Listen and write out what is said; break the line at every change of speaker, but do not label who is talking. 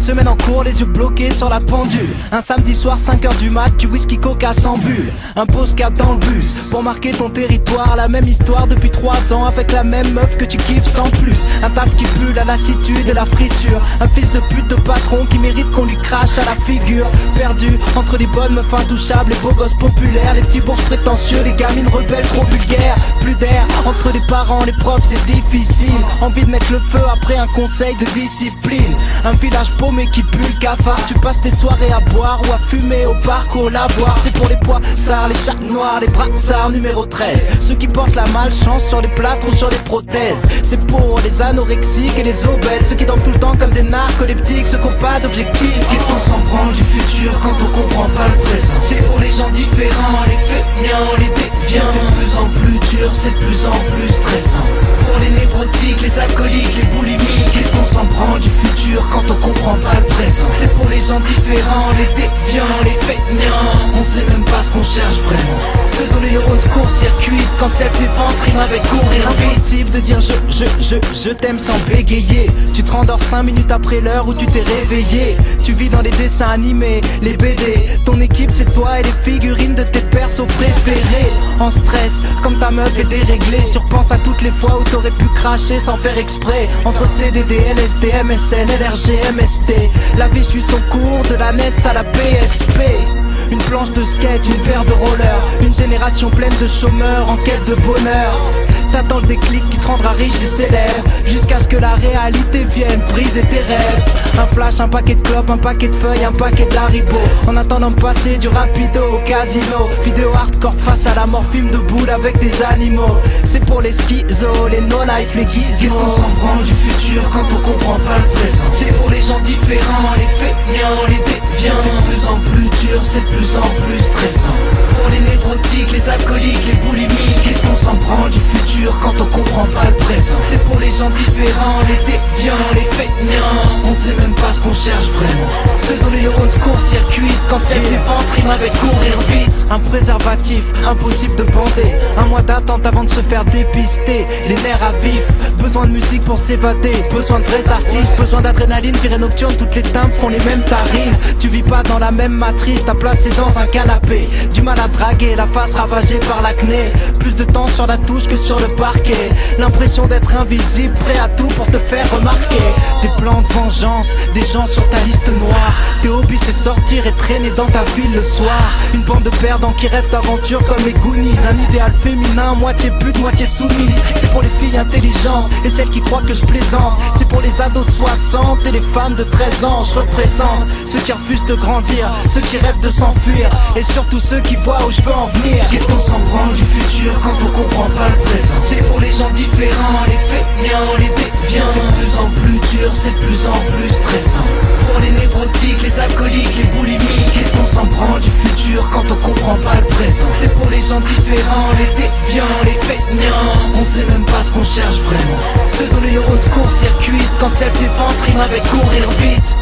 semaine en cours, les yeux bloqués sur la pendule. Un samedi soir, 5h du mat, du whisky coca sans bulle. Un pause cap dans le bus, pour marquer ton territoire. La même histoire depuis 3 ans, avec la même meuf que tu kiffes sans plus. Un taf qui pue la lassitude et la friture. Un fils de pute de patron qui mérite qu'on lui crache à la figure. Perdu entre les bonnes meufs intouchables, les beaux gosses populaires, les petits bourges prétentieux, les gamines rebelles trop vulgaires. Plus d'air entre les parents, les profs, c'est difficile. Envie de mettre le feu après un conseil de discipline. Un village paumé qui pue le cafard. Tu passes tes soirées à boire ou à fumer au parc ou au lavoir. C'est pour les poissards, les chats noirs, les brassards numéro 13. Ceux qui portent la malchance sur les plâtres ou sur les prothèses. C'est pour les anorexiques et les obèses. Ceux qui dorment tout le temps comme des narcoleptiques. Ceux qui n'ont pas d'objectif.
Qu'est-ce qu'on s'en prend du futur quand on comprend pas le présent? C'est pour les gens différents, les feignants, les déviants. C'est de plus en plus dur, c'est de plus en plus stressant. Pour les névrotiques, les alcooliques, les boulimiques. Qu'est-ce qu'on s'en prend du futur quand on comprend pas le présent? C'est pour les gens différents, les déviants, les feignants. On sait même pas ce qu'on cherche vraiment. Se donner le rose court-circuit quand self-défense rime avec courir vite.
Impossible de dire je t'aime sans bégayer. Tu te rendors 5 minutes après l'heure où tu t'es réveillé. Tu vis dans les dessins animés, les BD. Ton équipe c'est toi et les figurines de tes persos préférés. En stress, comme ta meuf est déréglée. Tu repenses à toutes les fois où t'aurais pu cracher sans faire exprès. Entre CDD, LSD, MSN, LRG, MST. La vie suit son cours de la NES à la PSP. Une planche de skate, une paire de rollers. Une génération pleine de chômeurs en quête de bonheur. T'attends le déclic qui te rendra riche et célèbre. Jusqu'à ce que la réalité vienne briser tes rêves. Un flash, un paquet de clopes, un paquet de feuilles, un paquet d'haribo. En attendant de passer du rapido au casino. Vidéo hardcore face à la mort, film de boule avec des animaux. C'est pour les schizos, les no-life, les gizmos.
Qu'est-ce qu'on s'en prend du futur quand on comprend pas le présent? C'est pour les gens différents, les feignants, les déviants. C'est de plus en plus dur, c'est de plus en plus stressant. Pour les névrotiques, les alcooliques, les boulimiques. Qu'est-ce qu'on s'en prend du futur quand on comprend pas le présent? C'est pour les gens différents, les déviants, les feignants. On sait même pas ce qu'on cherche vraiment. Se donner le rose court-circuit quand self-défense rime avec courir vite.
Un préservatif, impossible de bander. Un mois d'attente avant de se faire dépister. Les nerfs à vif, besoin de musique pour s'évader. Besoin de vrais artistes, besoin d'adrénaline, virée nocturne. Toutes les timbres font les mêmes tarifs. Tu vis pas dans la même matrice, ta place est dans un canapé. Du mal à draguer, la face ravagée par l'acné. Plus de temps sur la touche que sur le parquet. L'impression d'être invisible, prêt à tout pour te faire remarquer. Des plans de vengeance, des gens sur ta liste noire. Tes hobbies c'est sortir et traîner dans ta ville le soir. Une bande de perdants qui rêvent d'aventure comme les Goonies. Un idéal féminin, moitié pute, moitié soumise. C'est pour les filles intelligentes et celles qui croient que je plaisante. C'est pour les ados 60 et les femmes de 13 ans. Je représente ceux qui refusent de grandir, ceux qui rêvent de s'enfuir, et surtout ceux qui voient où je veux en venir.
Qu'est-ce qu'on s'en prend du futur quand on comprend pas le présent? C'est pour les gens différents, les feignants, les déviants. C'est de plus en plus dur, c'est de plus en plus stressant. Pour les névrotiques, les alcooliques, les boulimiques. Qu'est-ce qu'on s'en prend du futur quand on comprend pas le présent? C'est pour les gens différents, les déviants, les feignants. On sait même pas ce qu'on cherche vraiment. Se donner le rose court-circuit quand self-défense rime avec courir vite.